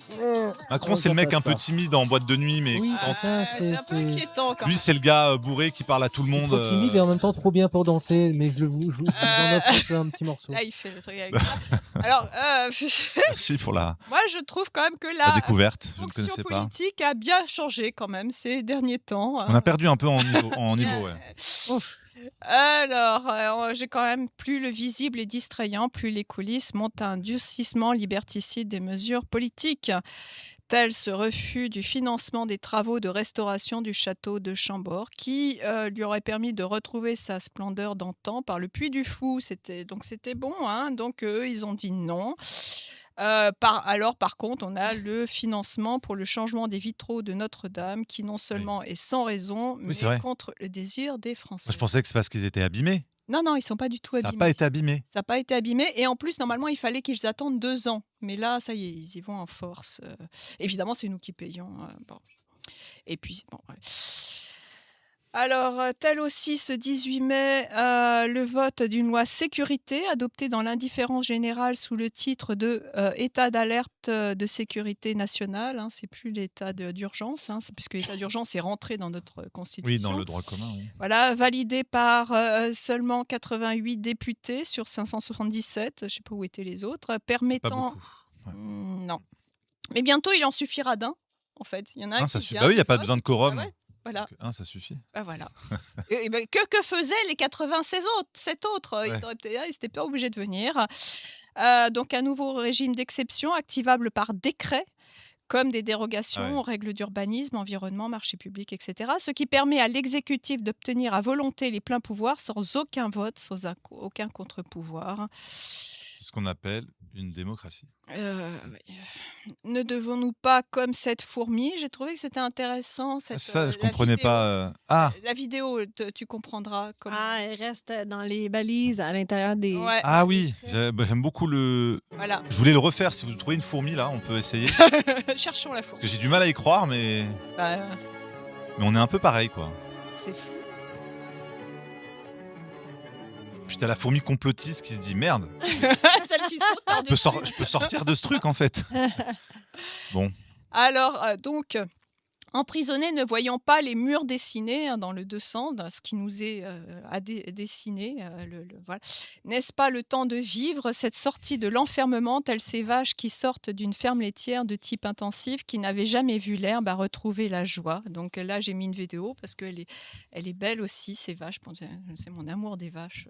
Macron, c'est le mec un peu timide en boîte de nuit, mais Oui, qui c'est pense- ça. C'est un peu inquiétant quand lui, c'est le gars bourré qui parle à tout le monde. Trop timide et en même temps trop bien pour danser, mais je vous en offre un peu un petit morceau. Là, il fait le truc avec ça. Alors, Merci pour la moi, je trouve quand même que la la découverte. Je ne fonction connaissais pas. politique a bien changé quand même ces derniers temps. On a perdu un peu en niveau, ouais. Alors, j'ai quand même plus le visible et distrayant, plus les coulisses montent à un durcissement liberticide des mesures politiques. Tel ce refus du financement des travaux de restauration du château de Chambord, qui lui aurait permis de retrouver sa splendeur d'antan par le Puy du Fou. C'était bon, hein, donc eux, ils ont dit non. Par contre, on a le financement pour le changement des vitraux de Notre-Dame, qui non seulement est sans raison, mais c'est vrai. contre le désir des Français. Moi, je pensais que c'est parce qu'ils étaient abîmés. Non, non, ils sont pas du tout Ça n'a abîmés. pas été abîmé. Ça n'a pas été abîmé. Et en plus, normalement, il fallait qu'ils attendent 2 ans. Mais là, ça y est, ils y vont en force. Évidemment, c'est nous qui payons. Bon. Et puis, bon, ouais. Alors, tel aussi, ce 18 mai, le vote d'une loi sécurité adoptée dans l'indifférence générale sous le titre de état d'alerte de sécurité nationale. Hein, c'est plus l'état d'urgence, hein, puisque l'état d'urgence est rentré dans notre constitution. Oui, dans le droit commun. Oui. Voilà, validé par seulement 88 députés sur 577. Je ne sais pas où étaient les autres, Pas permettant. beaucoup. Ouais. Non. Mais bientôt, il en suffira d'un, en fait. Il y en a un Ça qui suffit. vient, Bah oui, il n'y a qui pas vote. besoin de quorum. Ah ouais, voilà. Donc, ça suffit. Bah voilà. Et ben, que faisaient les 96 autres, 7 autres Ouais. Ils n'étaient pas obligés de venir. Donc un nouveau régime d'exception activable par décret, comme des dérogations Ah ouais. aux règles d'urbanisme, environnement, marché public, etc. Ce qui permet à l'exécutif d'obtenir à volonté les pleins pouvoirs sans aucun vote, sans aucun contre-pouvoir. C'est ce qu'on appelle une démocratie. Ouais. Ne devons-nous pas, comme cette fourmi, j'ai trouvé que c'était intéressant. Ça, je la comprenais vidéo. pas. Ah, La vidéo, tu comprendras comment. Ah, elle reste dans les balises à l'intérieur des. Ouais, ah oui, j'aime beaucoup le. voilà. Je voulais le refaire. Si vous trouvez une fourmi là, on peut essayer. Cherchons la Parce fourmi. que j'ai du mal à y croire, mais on est un peu pareil, quoi. C'est fou. Puis t'as la fourmi complotiste qui se dit merde, Celle qui saute par-dessus. je peux sortir de ce truc en fait. Bon, Alors, donc, emprisonnés ne voyant pas les murs dessinés hein, dans le 200, dans ce qui nous est dessiné, voilà. N'est-ce pas le temps de vivre cette sortie de l'enfermement, telles ces vaches qui sortent d'une ferme laitière de type intensif, qui n'avaient jamais vu l'herbe, à retrouver la joie. Donc là, j'ai mis une vidéo parce qu'elle est belle aussi, ces vaches. C'est mon amour des vaches.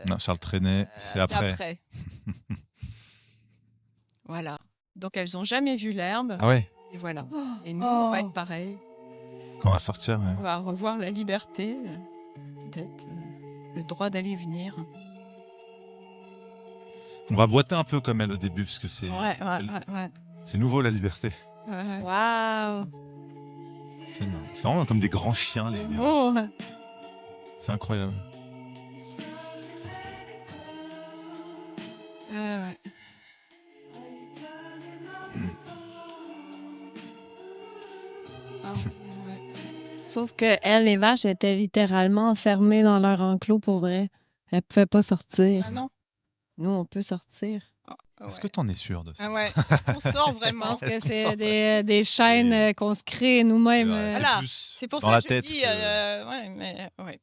non, Charles Trenet, c'est après. Voilà. Donc elles n'ont jamais vu l'herbe. Ah ouais, Et voilà. Et nous, on va être pareil. quand on va sortir. Ouais. On va revoir la liberté, peut-être le droit d'aller et venir. On va boiter un peu comme elle au début, parce que c'est Ouais. c'est nouveau la liberté. Waouh! C'est vraiment comme des grands chiens, les vaches. Oh. C'est incroyable. Ouais. Ah, ouais. Sauf que elles, les vaches, étaient littéralement enfermées dans leur enclos pour vrai. Elles pouvaient pas sortir. Ah non. Nous, on peut sortir. Est-ce que t'en es sûr de ça? Ah ouais. On sort Je vraiment. pense Est-ce que qu'on sort c'est des chaînes qu'on se crée nous-mêmes. Ouais, Voilà. plus C'est pour dans ça la que je tête dis, que- ouais, mais ouais.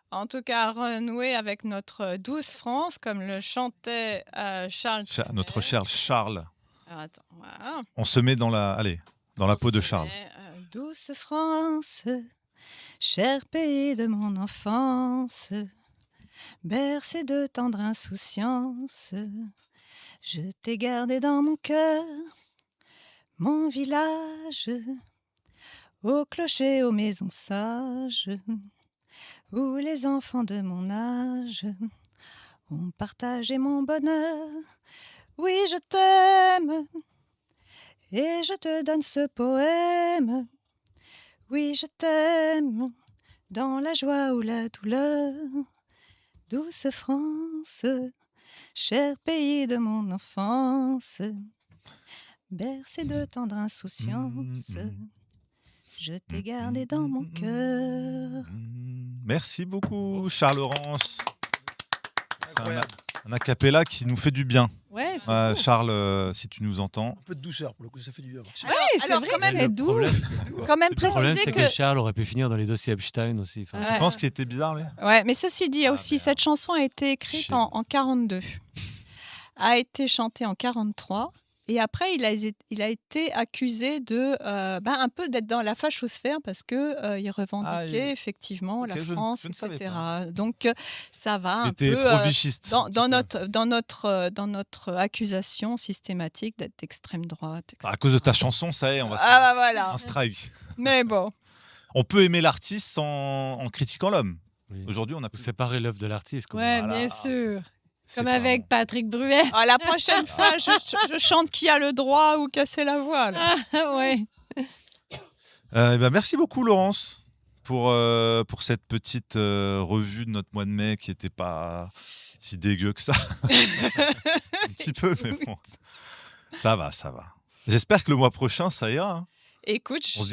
En tout cas, renouer avec notre douce France, comme le chantait Charles. Notre cher Charles. Alors, attends, voilà. On se met dans la peau de Charles. Douce France, cher pays de mon enfance, bercé de tendre insouciance, je t'ai gardé dans mon cœur, mon village, au clocher, aux maisons sages, où les enfants de mon âge ont partagé mon bonheur. Oui, je t'aime, et je te donne ce poème. Oui, je t'aime, dans la joie ou la douleur. Douce France, cher pays de mon enfance, bercé de tendre insouciance, je t'ai gardé dans mon cœur. Merci beaucoup, Charles-Laurence. C'est un a cappella qui nous fait du bien. Ouais, c'est beau. Charles, si tu nous entends. Un peu de douceur pour le coup, ça fait du bien. Ouais, c'est alors, vrai, quand même, c'est Le doux. problème, Quand même le problème, préciser c'est que Charles aurait pu finir dans les dossiers Epstein aussi. Enfin, Ouais. Tu penses qu'il était bizarre, lui? Ouais, mais ceci dit, Ah, aussi, merde. cette chanson a été écrite Shit. en 42, a été chantée en 43, et après, il a été accusé de, un peu d'être dans la fachosphère parce que il revendiquait effectivement Ok, la je ne France, savais etc. pas. Donc, ça va Il un était peu pro-vichiste. dans notre accusation systématique d'être d'extrême droite, etc. À cause de ta chanson, ça y est, on va se Ah bah voilà. un strike. Mais bon. On peut aimer l'artiste en critiquant l'homme. oui. Aujourd'hui, on a Faut plus. séparer l'œuvre de l'artiste. comme Ouais, on dit. Voilà. bien sûr. C'est Comme pas avec bon. Patrick Bruel. Ah, la prochaine fois, je chante qui a le droit ou casser la voix. Là. Ah, ouais. Eh ben, merci beaucoup, Laurence, pour cette petite revue de notre mois de mai qui n'était pas si dégueu que ça. Un petit peu, mais bon. Ça va. J'espère que le mois prochain, ça ira. Hein. Écoute, On se dit